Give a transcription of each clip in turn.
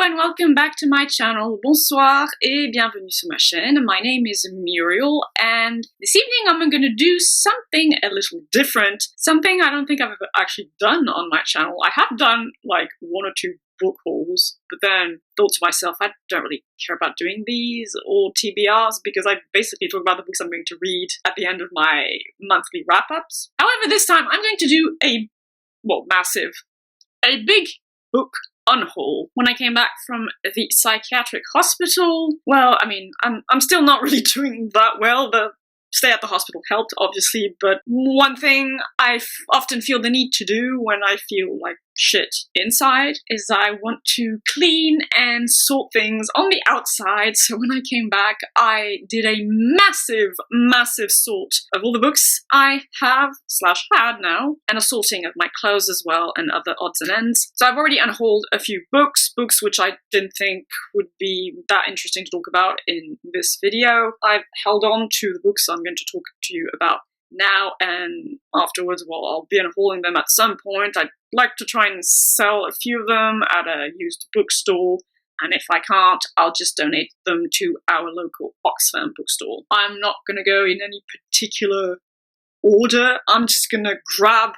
and welcome back to my channel. Bonsoir et bienvenue sur ma chaîne. My name is Muriel and this evening I'm going to do something a little different. Something I don't think I've ever actually done on my channel. I have done like one or two book hauls, but then thought to myself, I don't really care about doing these or TBRs because I basically talk about the books I'm going to read at the end of my monthly wrap-ups. However, this time I'm going to do a big book unhaul. When I came back from the psychiatric hospital, well, I mean, I'm still not really doing that well. The stay at the hospital helped, obviously, but one thing I often feel the need to do when I feel like shit inside is I want to clean and sort things on the outside. So when I came back, I did a massive sort of all the books I have / had now, and a sorting of my clothes as well and other odds and ends. So I've already unhauled a few books which I didn't think would be that interesting to talk about in this video. I've held on to the books I'm going to talk to you about now, and afterwards, well, I'll be unhauling them at some point. I'd like to try and sell a few of them at a used bookstore, and if I can't, I'll just donate them to our local Oxfam bookstore. I'm not going to go in any particular order. I'm just going to grab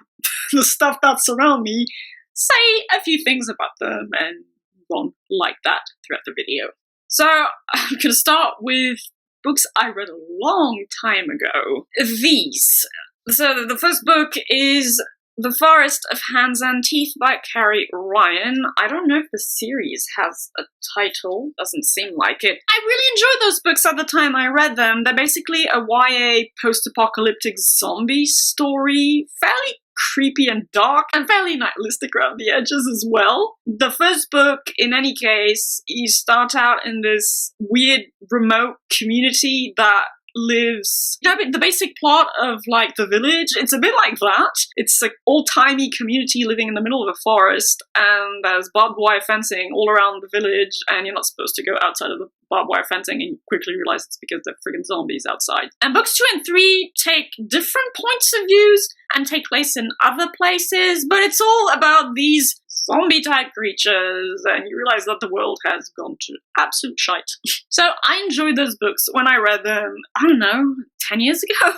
the stuff that's around me, say a few things about them, and move on like that throughout the video. So I'm going to start with books I read a long time ago. These. So the first book is The Forest of Hands and Teeth by Carrie Ryan. I don't know if the series has a title. Doesn't seem like it. I really enjoyed those books at the time I read them. They're basically a YA post-apocalyptic zombie story. Fairly creepy and dark, and fairly nihilistic around the edges as well. The first book, in any case, you start out in this weird remote community that lives, the basic plot of like The Village, it's a bit like that. It's like old-timey community living in the middle of a forest, and there's barbed wire fencing all around the village, and you're not supposed to go outside of the barbed wire fencing, and you quickly realize it's because they're friggin' zombies outside. And books 2 and 3 take different points of views and take place in other places, but it's all about these zombie-type creatures, and you realize that the world has gone to absolute shite. So I enjoyed those books when I read them, I don't know, 10 years ago?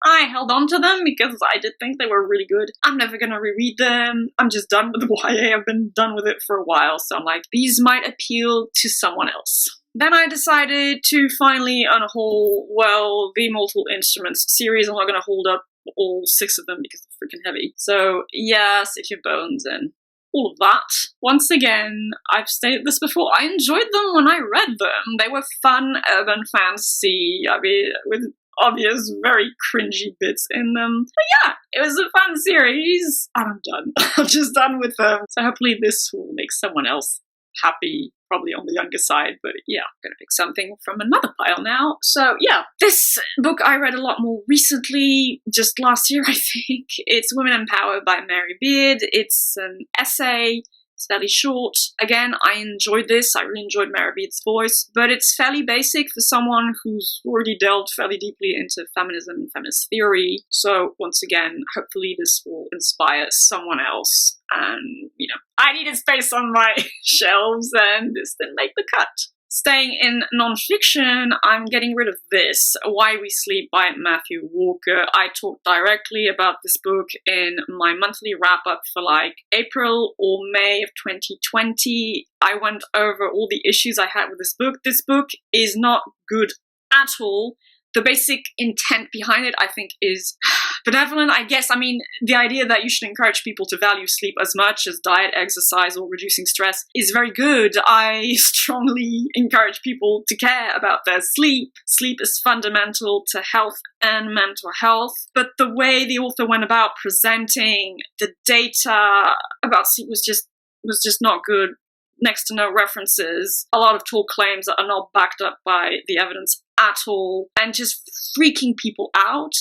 I held on to them because I did think they were really good. I'm never gonna reread them. I'm just done with the YA. I've been done with it for a while, so I'm like, these might appeal to someone else. Then I decided to finally unhaul, well, the Mortal Instruments series. I'm not gonna hold up all 6 of them because they're freaking heavy. So yeah, Sit Your Bones and all of that. Once again, I've stated this before, I enjoyed them when I read them. They were fun urban fantasy, I mean, with obvious, very cringy bits in them. But yeah, it was a fun series, and I'm done. I'm just done with them. So hopefully this will make someone else happy, probably on the younger side, but yeah, I'm gonna pick something from another pile now. So yeah, this book I read a lot more recently, just last year I think. It's Women in Power by Mary Beard. It's an essay. It's fairly short. Again, I enjoyed this. I really enjoyed Mary Beard's voice, but it's fairly basic for someone who's already delved fairly deeply into feminism and feminist theory. So once again, hopefully this will inspire someone else. And, you know, I needed space on my shelves and this didn't make the cut. Staying in non-fiction, I'm getting rid of this, Why We Sleep by Matthew Walker. I talked directly about this book in my monthly wrap-up for like April or May of 2020. I went over all the issues I had with this book. This book is not good at all. The basic intent behind it, I think, is benevolent, I guess. I mean, the idea that you should encourage people to value sleep as much as diet, exercise, or reducing stress is very good. I strongly encourage people to care about their sleep. Sleep is fundamental to health and mental health. But the way the author went about presenting the data about sleep was just not good. Next to no references, a lot of tall claims that are not backed up by the evidence at all, and just freaking people out,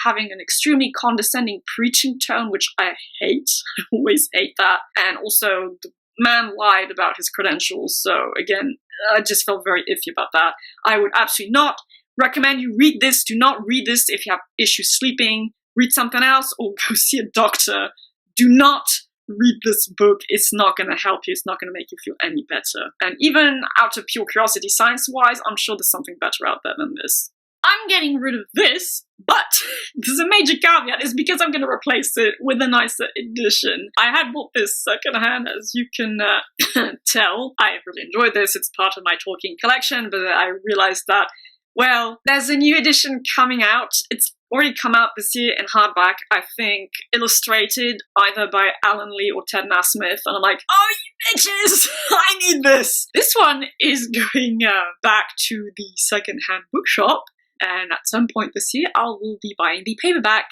having an extremely condescending preaching tone, which I hate. I always hate that. And also, the man lied about his credentials, so again, I just felt very iffy about that. I would absolutely not recommend you read this. Do not read this if you have issues sleeping. Read something else or go see a doctor. Do not read this book. It's not going to help you. It's not going to make you feel any better. And even out of pure curiosity, science-wise, I'm sure there's something better out there than this. I'm getting rid of this, but there's a major caveat, is because I'm going to replace it with a nicer edition. I had bought this secondhand, as you can tell. I really enjoyed this. It's part of my Tolkien collection, but I realized that, well, there's a new edition coming out. It's already come out this year in hardback, I think, illustrated either by Alan Lee or Ted Nasmith, and I'm like, oh, you bitches! I need this! This one is going back to the secondhand bookshop, and at some point this year, I will be buying the paperback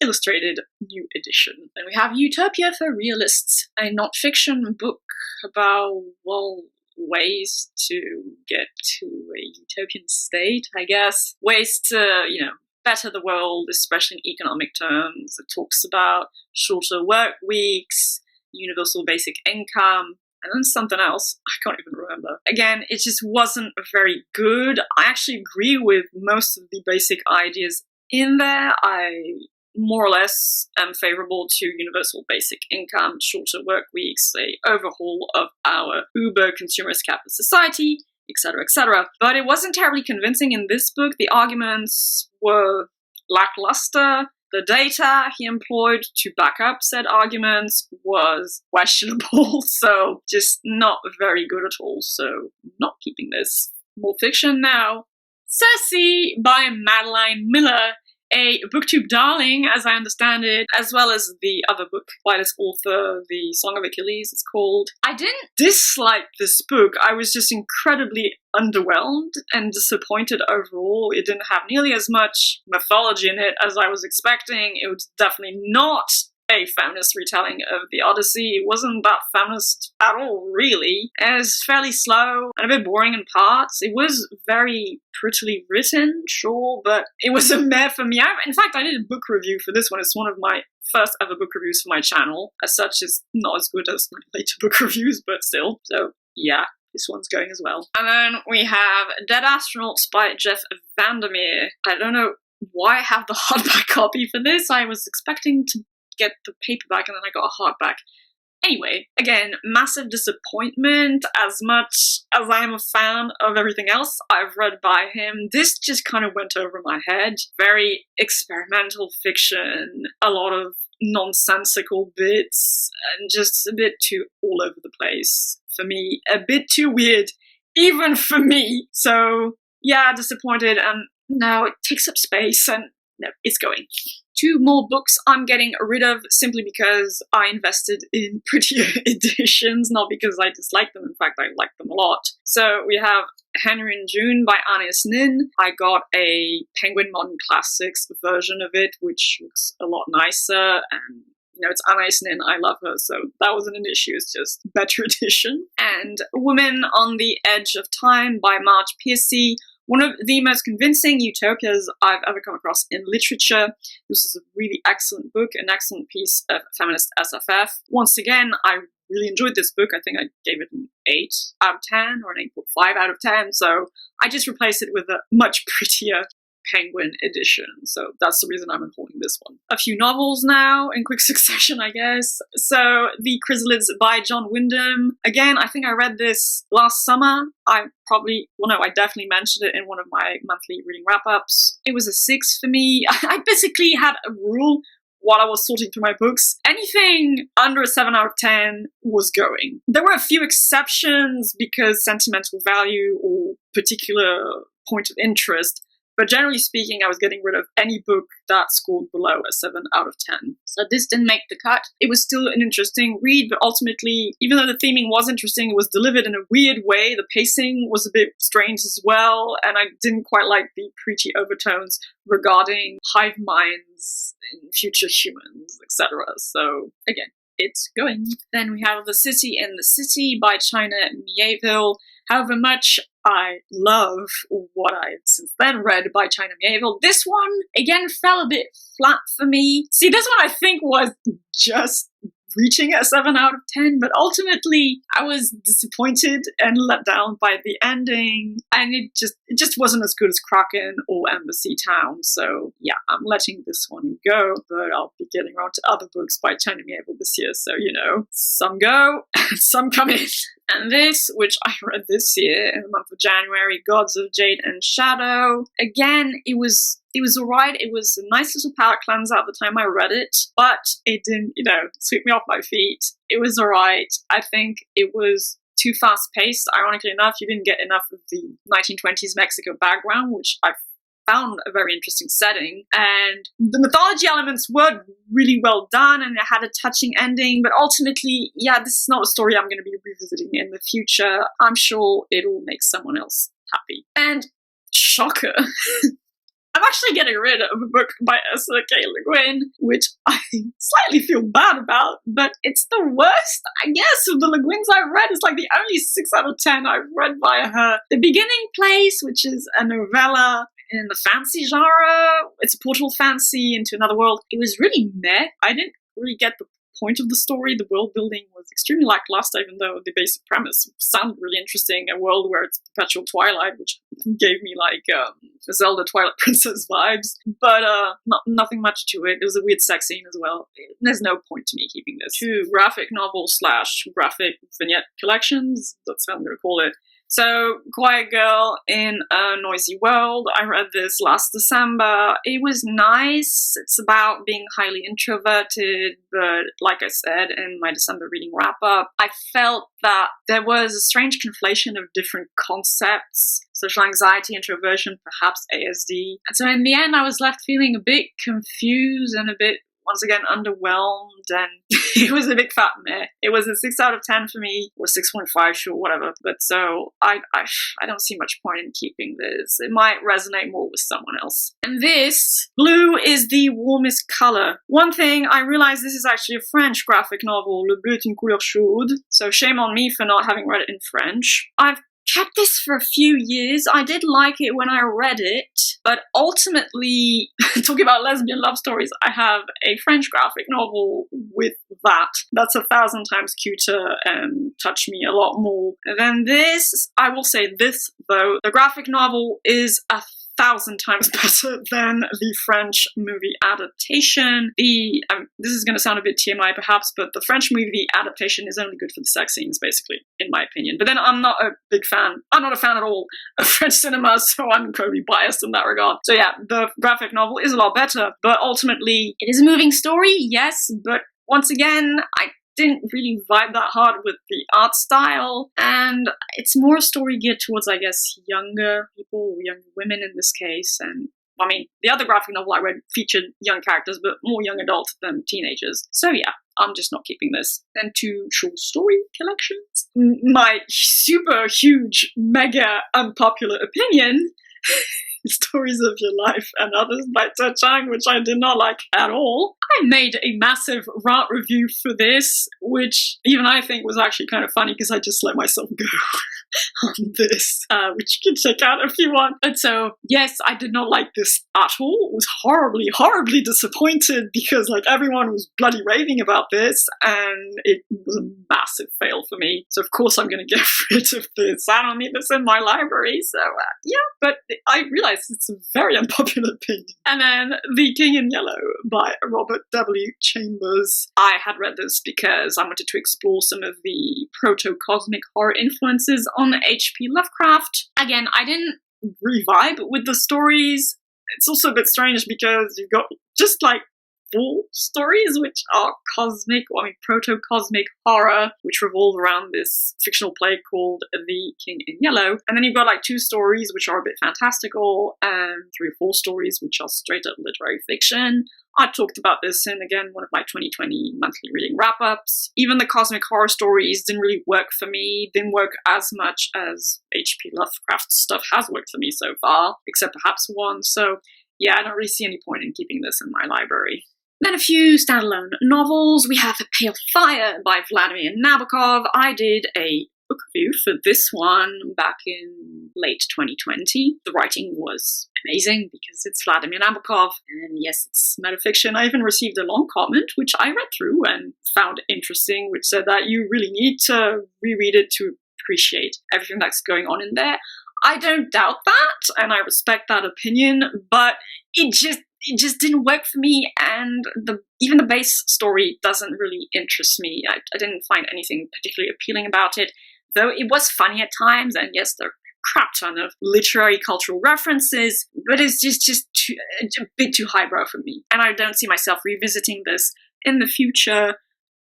illustrated new edition. Then we have Utopia for Realists, a not-fiction book about, well, ways to get to a utopian state, I guess. Ways to, better the world, especially in economic terms. It talks about shorter work weeks, universal basic income, and then something else. I can't even remember. Again, it just wasn't very good. I actually agree with most of the basic ideas in there. I more or less am favorable to universal basic income, shorter work weeks, a overhaul of our uber consumerist capitalist society, etc., etc. But it wasn't terribly convincing in this book. The arguments were lackluster. The data he employed to back up said arguments was questionable, so just not very good at all, so not keeping this. More fiction now. Cersei by Madeline Miller, a booktube darling, as I understand it, as well as the other book by this author, The Song of Achilles, it's called. I didn't dislike this book, I was just incredibly underwhelmed and disappointed overall. It didn't have nearly as much mythology in it as I was expecting. It was definitely not a feminist retelling of the Odyssey. It wasn't that feminist at all, really. It was fairly slow and a bit boring in parts. It was very prettily written, sure, but it was a meh for me. In fact, I did a book review for this one. It's one of my first ever book reviews for my channel. As such, it's not as good as my later book reviews, but still. So, yeah. This one's going as well. And then we have Dead Astronauts by Jeff VanderMeer. I don't know why I have the hardback copy for this. I was expecting to get the paperback and then I got a hardback. Anyway, again, massive disappointment. As much as I am a fan of everything else I've read by him, this just kind of went over my head. Very experimental fiction, a lot of nonsensical bits, and just a bit too all over the place. For me, a bit too weird, even for me. So, yeah, disappointed, and now it takes up space, and no, it's going. 2 more books I'm getting rid of simply because I invested in prettier editions, not because I dislike them. In fact, I like them a lot. So we have Henry and June by Anaïs Nin. I got a Penguin Modern Classics version of it, which looks a lot nicer, and it's Anaïs Nin, I love her, so that wasn't an issue, it's just better edition. And Women on the Edge of Time by Marge Piercy. One of the most convincing utopias I've ever come across in literature. This is a really excellent book, an excellent piece of feminist SFF. Once again, I really enjoyed this book. I think I gave it an 8 out of 10 or an 8.5 out of 10, so I just replaced it with a much prettier Penguin edition, so that's the reason I'm unfolding this one. A few novels now, in quick succession, I guess. So, The Chrysalids by John Wyndham. Again, I think I read this last summer. I definitely mentioned it in one of my monthly reading wrap-ups. It was a 6 for me. I basically had a rule while I was sorting through my books. Anything under a 7 out of 10 was going. There were a few exceptions because sentimental value or particular point of interest, but generally speaking, I was getting rid of any book that scored below a 7 out of 10. So this didn't make the cut. It was still an interesting read, but ultimately, even though the theming was interesting, it was delivered in a weird way. The pacing was a bit strange as well, and I didn't quite like the preachy overtones regarding hive minds and future humans, etc. So, again, it's going. Then we have The City in the City by China Miéville. However much I love what I've since then read by China Miéville, this one, again, fell a bit flat for me. See, this one I think was just reaching a 7 out of 10, but ultimately I was disappointed and let down by the ending, and it just wasn't as good as Kraken or Embassy Town. So yeah, I'm letting this one go, but I'll be getting around to other books by Tony Miéville this year. So some go and some come in. And this, which I read this year in the month of January, Gods of Jade and Shadow. Again, it was alright. It was a nice little palate cleanser at the time I read it, but it didn't, sweep me off my feet. It was alright. I think it was too fast-paced. Ironically enough, you didn't get enough of the 1920s Mexico background, which I found a very interesting setting, and the mythology elements were really well done, and it had a touching ending, but ultimately, yeah, this is not a story I'm going to be revisiting in the future. I'm sure it'll make someone else happy. And shocker, I'm actually getting rid of a book by Ursula K. LeGuin, which I slightly feel bad about, but it's the worst, I guess, of the LeGuins I've read. It's like the only 6 out of 10 I've read by her. The Beginning Place, which is a novella in the fancy genre. It's a portal fancy into another world. It was really meh. I didn't really get the point of the story. The world building was extremely lackluster, even though the basic premise sounded really interesting. A world where it's perpetual twilight, which gave me like Zelda Twilight Princess vibes. But nothing much to it. There was a weird sex scene as well. There's no point to me keeping this. 2 graphic novel / graphic vignette collections. That's how I'm going to call it. So, Quiet Girl in a Noisy World. I read this last December. It was nice. It's about being highly introverted, but like I said in my December reading wrap-up, I felt that there was a strange conflation of different concepts: social anxiety, introversion, perhaps ASD. And so in the end, I was left feeling a bit confused and a bit, once again, underwhelmed, and it was a big fat meh. It was a 6 out of 10 for me, or 6.5, sure, whatever. But so I don't see much point in keeping this. It might resonate more with someone else. And this, blue is the warmest color. One thing, I realized this is actually a French graphic novel, Le Bleu est une couleur chaude, so shame on me for not having read it in French. I've kept this for a few years. I did like it when I read it, but ultimately, talking about lesbian love stories, I have a French graphic novel with that. That's 1,000 times cuter and touched me a lot more than this. I will say this, though, the graphic novel is 1,000 times better than the French movie adaptation. This is going to sound a bit TMI perhaps, but the French movie adaptation is only good for the sex scenes, basically, in my opinion. But then I'm not a big fan. I'm not a fan at all of French cinema, so I'm incredibly biased in that regard. So yeah, the graphic novel is a lot better, but ultimately, it is a moving story, yes, but once again, I didn't really vibe that hard with the art style, and it's more a story geared towards, I guess, younger people, or younger women in this case. And I mean, the other graphic novel I read featured young characters, but more young adult than teenagers. So yeah, I'm just not keeping this. Then 2 short story collections. My super huge, mega unpopular opinion, Stories of Your Life and Others by Chiang, which I did not like at all. I made a massive rant review for this, which even I think was actually kind of funny because I just let myself go on this, which you can check out if you want. And so, yes, I did not like this at all. Was horribly, horribly disappointed because like everyone was bloody raving about this, and it was a massive fail for me. So of course I'm going to get rid of this. I don't need this in my library. So yeah, but I realized it's a very unpopular opinion. And then The King in Yellow by Robert W. Chambers. I had read this because I wanted to explore some of the proto-cosmic horror influences on H.P. Lovecraft. Again, I didn't re-vibe with the stories. It's also a bit strange because you've got just like 4 stories which are cosmic, proto-cosmic horror, which revolve around this fictional play called The King in Yellow. And then you've got like 2 stories which are a bit fantastical, and 3 or 4 stories which are straight up literary fiction. I talked about this in, again, one of my 2020 monthly reading wrap-ups. Even the cosmic horror stories didn't really work for me, didn't work as much as H.P. Lovecraft stuff has worked for me so far, except perhaps one. So yeah, I don't really see any point in keeping this in my library. Then a few standalone novels. We have A Pale Fire by Vladimir Nabokov. I did a book review for this one back in late 2020. The writing was amazing because it's Vladimir Nabokov, and yes, it's metafiction. I even received a long comment, which I read through and found interesting, which said that you really need to reread it to appreciate everything that's going on in there. I don't doubt that, and I respect that opinion, but it just didn't work for me, and even the base story doesn't really interest me. I didn't find anything particularly appealing about it, though it was funny at times, and yes, there are a crap ton of literary cultural references, but it's just a bit too highbrow for me, and I don't see myself revisiting this in the future.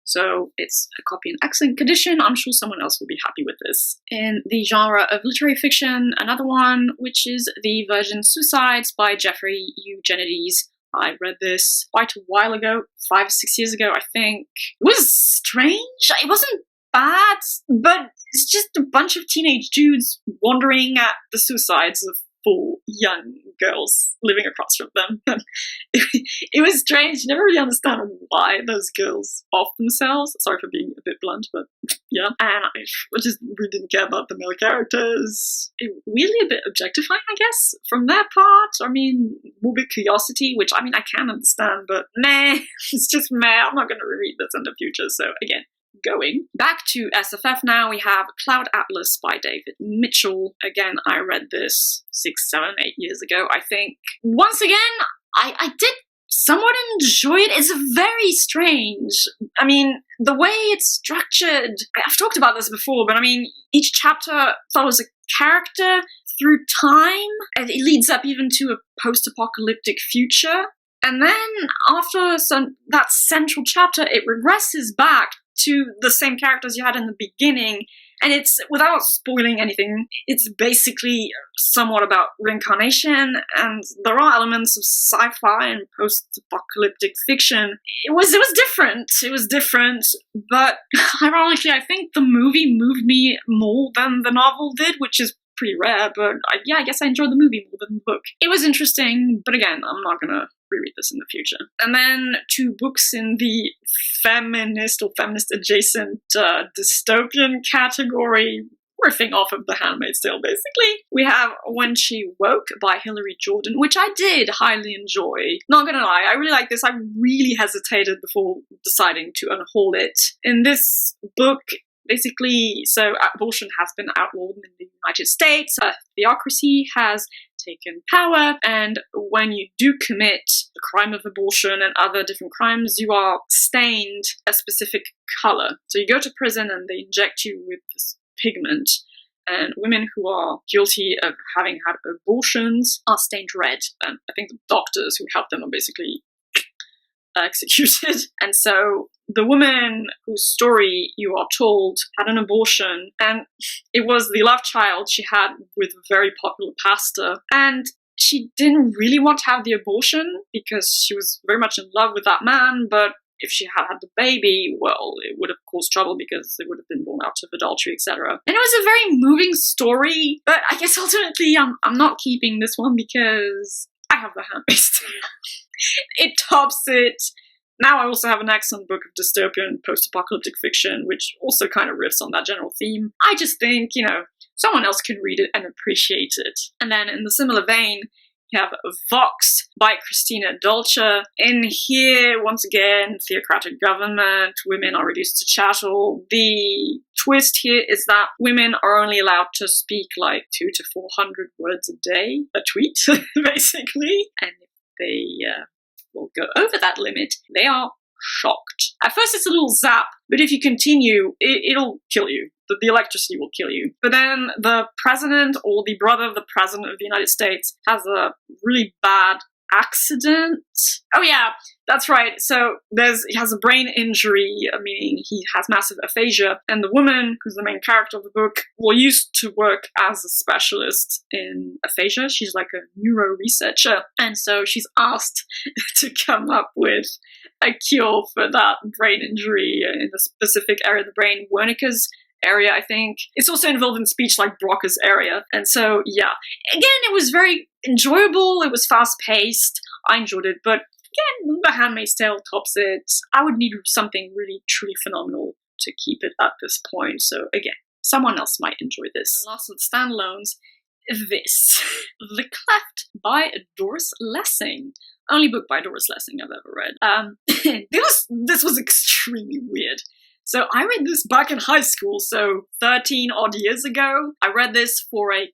So it's a copy in excellent condition. I'm sure someone else will be happy with this. In the genre of literary fiction, another one, which is The Virgin Suicides by Jeffrey Eugenides. I read this quite a while ago, 5 or 6 years ago, I think. It was strange. It wasn't bad, but it's just a bunch of teenage dudes wandering at the suicides of 4 young girls living across from them. It was strange. You never really understand why those girls off themselves. Sorry for being a bit blunt, but yeah. And I just really didn't care about the male characters. It really a bit objectifying, I guess, from their part. I mean, morbid curiosity, which I mean I can understand, but meh. It's just meh. I'm not going to reread this in the future. So again, going back to SFF now, we have Cloud Atlas by David Mitchell. Again, I read this 6, 7, 8 years ago, I think. Once again, I did somewhat enjoy it. It's very strange. I mean, the way it's structured, I've talked about this before, but I mean, each chapter follows a character through time, and it leads up even to a post-apocalyptic future. And then after that central chapter, it regresses back to the same characters you had in the beginning, and it's, without spoiling anything, it's basically somewhat about reincarnation, and there are elements of sci-fi and post-apocalyptic fiction. It was different, but ironically, I think the movie moved me more than the novel did, which is pretty rare, but I guess I enjoyed the movie more than the book. It was interesting, but again, I'm not gonna reread this in the future. And then 2 books in the feminist or feminist adjacent dystopian category, riffing off of The Handmaid's Tale, basically. We have When She Woke by Hilary Jordan, which I did highly enjoy. Not gonna lie, I really like this. I really hesitated before deciding to unhaul it. In this book, basically, so abortion has been outlawed in the United States. A theocracy has taken power, and when you do commit the crime of abortion and other different crimes, you are stained a specific color. So you go to prison and they inject you with this pigment, and women who are guilty of having had abortions are stained red. And I think the doctors who help them are basically executed. And so the woman whose story you are told had an abortion, and it was the love child she had with a very popular pastor, and she didn't really want to have the abortion because she was very much in love with that man, but if she had had the baby, well, it would have caused trouble because it would have been born out of adultery, etc. And it was a very moving story, but I guess ultimately I'm not keeping this one because I have The Handmaid's Tale. It tops it. Now I also have an excellent book of dystopian post-apocalyptic fiction, which also kind of riffs on that general theme. I just think, someone else can read it and appreciate it. And then in the similar vein, you have Vox by Christina Dolce. In here, once again, theocratic government, women are reduced to chattel. The twist here is that women are only allowed to speak like 200 to 400 words a day, a tweet, basically. And if they will go over that limit, they are shocked. At first it's a little zap, but if you continue, it'll kill you. The electricity will kill you. But then the president, or the brother of the president of the United States, has a really bad accident. Oh yeah, that's right. So he has a brain injury, meaning he has massive aphasia, and the woman, who's the main character of the book, used to work as a specialist in aphasia. She's like a neuro researcher, and so she's asked to come up with a cure for that brain injury in a specific area of the brain, Wernicke's area, I think. It's also involved in speech like Broca's area. And so, yeah. Again, it was very enjoyable. It was fast-paced. I enjoyed it. But again, The Handmaid's Tale tops it. I would need something really, truly phenomenal to keep it at this point. So again, someone else might enjoy this. And last of the standalones this. The Cleft by Doris Lessing. Only book by Doris Lessing I've ever read. This was extremely weird. So I read this back in high school, so 13 odd years ago. I read this for a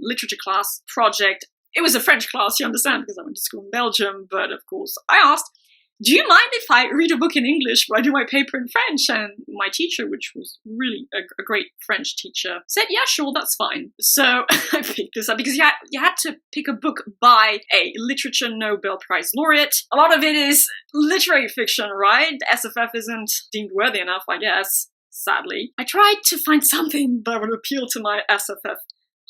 literature class project. It was a French class, you understand, because I went to school in Belgium, but of course I asked, do you mind if I read a book in English but I do my paper in French? And my teacher, which was really a great French teacher, said, yeah, sure, that's fine. So I picked this up because you had to pick a book by a literature Nobel Prize laureate. A lot of it is literary fiction, right? SFF isn't deemed worthy enough, I guess, sadly. I tried to find something that would appeal to my SFF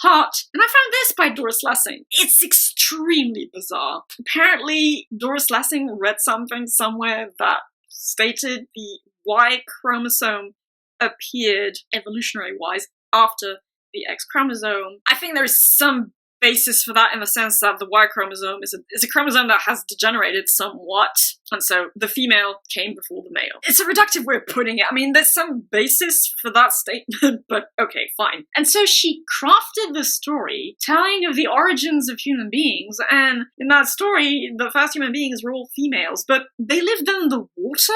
heart, and I found this by Doris Lessing. It's extremely bizarre. Apparently, Doris Lessing read something somewhere that stated the Y chromosome appeared evolutionary-wise after the X chromosome. I think there is some basis for that in the sense that the Y chromosome is a chromosome that has degenerated somewhat, and so the female came before the male. It's a reductive way of putting it. I mean, there's some basis for that statement, but okay, fine. And so she crafted the story telling of the origins of human beings, and in that story, the first human beings were all females, but they lived in the water?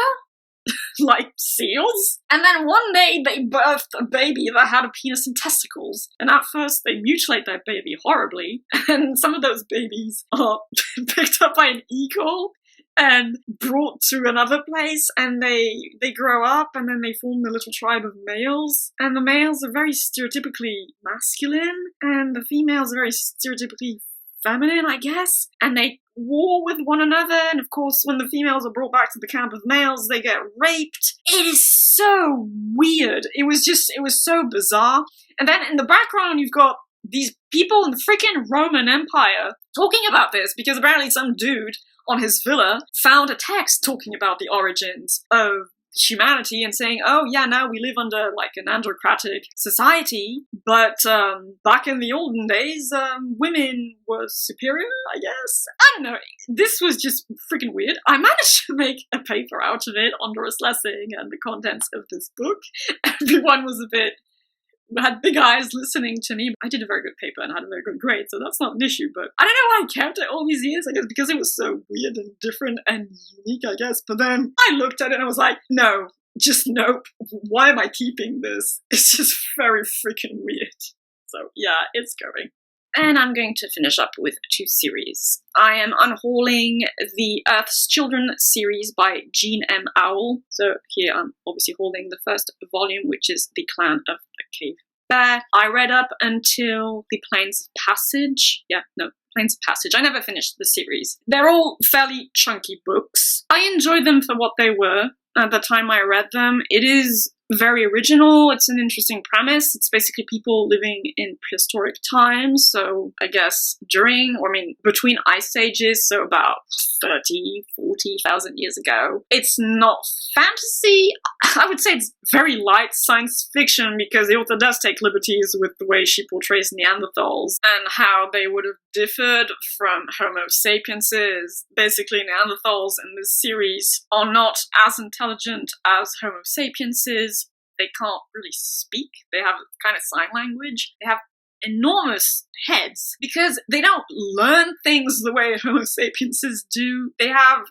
Like seals? And then one day they birthed a baby that had a penis and testicles, and at first they mutilate that baby horribly, and some of those babies are picked up by an eagle and brought to another place, and they grow up, and then they form the little tribe of males, and the males are very stereotypically masculine, and the females are very stereotypically feminine, I guess, and they war with one another, and of course when the females are brought back to the camp of males, they get raped. It is so weird. It was so bizarre. And then in the background you've got these people in the freaking Roman Empire talking about this, because apparently some dude on his villa found a text talking about the origins of humanity and saying, oh yeah, now we live under like an androcratic society, but back in the olden days, women were superior, I guess. I don't know. This was just freaking weird. I managed to make a paper out of it on Doris Lessing and the contents of this book. Everyone had big eyes listening to me. I did a very good paper and had a very good grade, so that's not an issue, but I don't know why I kept it all these years, I guess because it was so weird and different and unique, I guess, but then I looked at it and I was like, no, just nope, why am I keeping this? It's just very freaking weird. So yeah, it's going. And I'm going to finish up with 2 series. I am unhauling the Earth's Children series by Jean M. Auel. So here I'm obviously hauling the first volume, which is The Clan of the Cave Bear. I read up until The Plains of Passage. Plains of Passage. I never finished the series. They're all fairly chunky books. I enjoyed them for what they were at the time I read them. It is very original. It's an interesting premise. It's basically people living in prehistoric times, so I guess between ice ages, so about 40,000 years ago. It's not fantasy. I would say it's very light science fiction, because the author does take liberties with the way she portrays Neanderthals and how they would have differed from Homo sapienses. Basically, Neanderthals in this series are not as intelligent as Homo sapienses. They can't really speak. They have kind of sign language. They have enormous heads because they don't learn things the way Homo sapienses do. They have,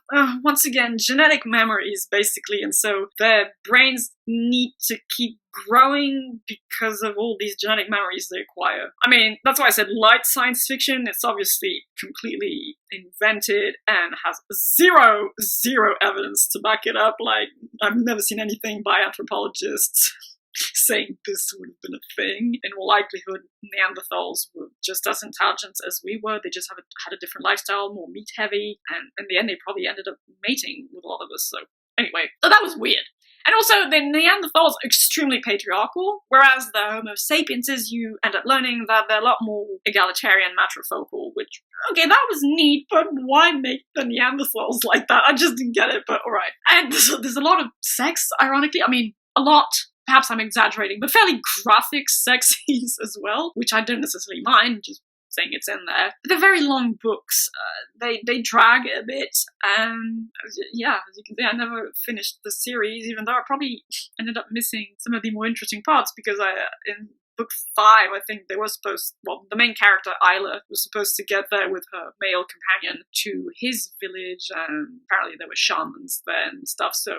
once again, genetic memories, basically, and so their brains need to keep growing because of all these genetic memories they acquire. I mean, that's why I said light science fiction. It's obviously completely invented and has zero evidence to back it up. Like, I've never seen anything by anthropologists saying this would have been a thing. In all likelihood, Neanderthals were just as intelligent as we were. They just had a different lifestyle, more meat heavy, and in the end they probably ended up mating with a lot of us. So anyway, so that was weird. And also, the Neanderthals are extremely patriarchal, whereas the Homo sapienses, you end up learning that they're a lot more egalitarian, matrifocal, which, okay, that was neat, but why make the Neanderthals like that? I just didn't get it, but alright. And there's a lot of sex, ironically. I mean, a lot. Perhaps I'm exaggerating, but fairly graphic sex scenes as well, which I don't necessarily mind, just saying it's in there. But they're very long books. They drag a bit, and yeah, as you can see, I never finished the series, even though I probably ended up missing some of the more interesting parts, because in book 5, I think they were the main character, Isla, was supposed to get there with her male companion to his village, and apparently there were shamans there and stuff, so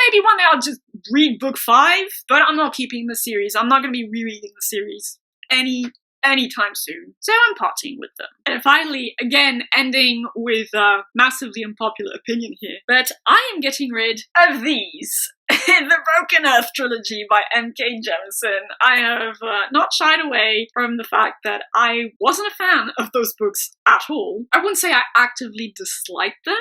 maybe one day I'll just read book 5, but I'm not keeping the series. I'm not going to be rereading the series anytime soon. So I'm parting with them. And finally, again, ending with a massively unpopular opinion here, but I am getting rid of these. The Broken Earth trilogy by M.K. Jemisin. I have not shied away from the fact that I wasn't a fan of those books at all. I wouldn't say I actively disliked them.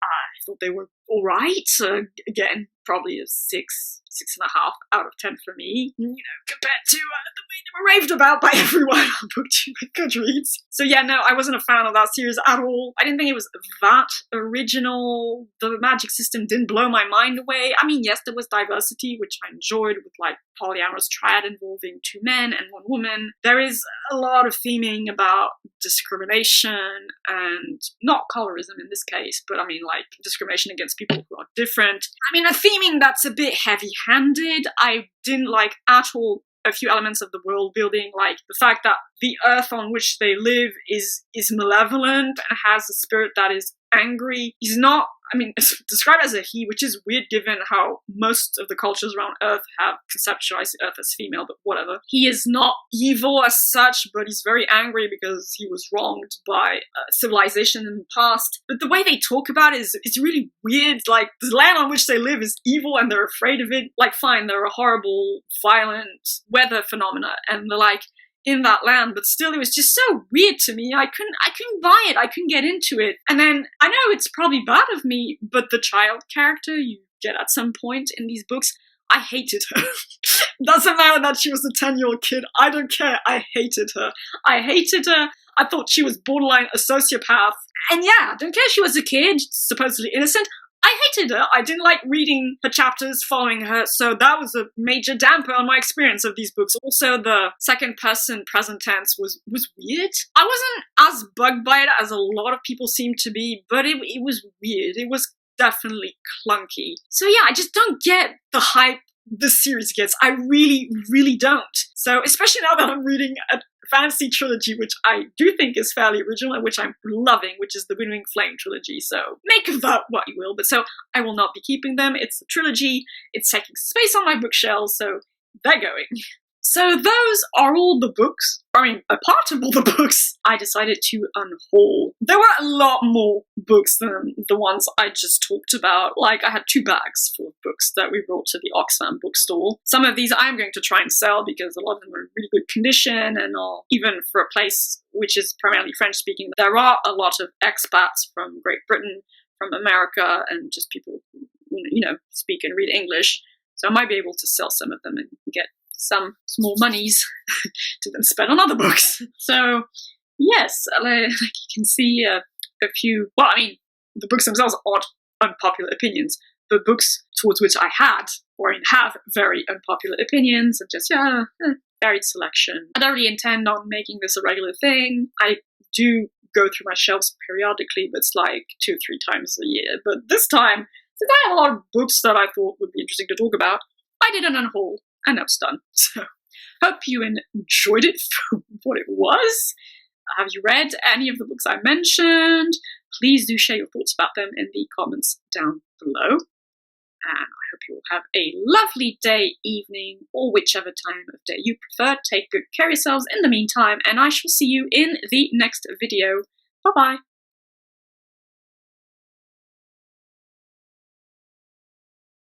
I thought they were alright. Again, probably a 6.5 out of 10 for me, compared to the way they were raved about by everyone on BookTube and Goodreads. So yeah, no, I wasn't a fan of that series at all. I didn't think it was that original. The magic system didn't blow my mind away. I mean, yes, there was diversity, which I enjoyed, with like polyamorous triad involving 2 men and 1 woman. There is a lot of theming about discrimination, and not colorism in this case, but I mean like discrimination against people who are different. I mean, a theming that's a bit heavy-handed. I didn't like at all a few elements of the world building, like the fact that the earth on which they live is malevolent and has a spirit that is angry. He's not, it's described as a he, which is weird given how most of the cultures around Earth have conceptualized the Earth as female, but whatever. He is not evil as such, but he's very angry because he was wronged by civilization in the past. But the way they talk about it is really weird. Like, the land on which they live is evil and they're afraid of it. Like, fine, there are horrible, violent weather phenomena, and they're like, in that land, but still it was just so weird to me. I couldn't buy it. I couldn't get into it. And then I know it's probably bad of me, but the child character you get at some point in these books, I hated her. Doesn't matter that she was a 10-year-old kid. I don't care. I hated her. I thought she was borderline a sociopath. And yeah, I don't care she was a kid, supposedly innocent. I hated her. I didn't like reading her chapters, following her, so that was a major damper on my experience of these books. Also, the second person present tense was weird. I wasn't as bugged by it as a lot of people seem to be, but it was weird. It was definitely clunky. So yeah, I just don't get the hype this series gets. I really, really don't. So, especially now that I'm reading a fantasy trilogy, which I do think is fairly original and which I'm loving, which is the Wind Wing Flame trilogy. So, make of that what you will. But so, I will not be keeping them. It's a trilogy. It's taking space on my bookshelf, so they're going. So those are all the books, a part of all the books I decided to unhaul. There were a lot more books than the ones I just talked about. Like, I had 2 bags full of books that we brought to the Oxfam bookstore. Some of these I'm going to try and sell because a lot of them are in really good condition, and even for a place which is primarily French-speaking, there are a lot of expats from Great Britain, from America, and just people who, speak and read English. So I might be able to sell some of them and get some small monies to then spend on other books. So, yes, like you can see a few, the books themselves aren't unpopular opinions, but books towards which I have very unpopular opinions, and just, varied selection. I don't really intend on making this a regular thing. I do go through my shelves periodically, but it's like 2 or 3 times a year. But this time, since I have a lot of books that I thought would be interesting to talk about, I did an unhaul. And now it's done. So, hope you enjoyed it for what it was. Have you read any of the books I mentioned? Please do share your thoughts about them in the comments down below. And I hope you will have a lovely day, evening, or whichever time of day you prefer. Take good care of yourselves in the meantime, and I shall see you in the next video. Bye-bye.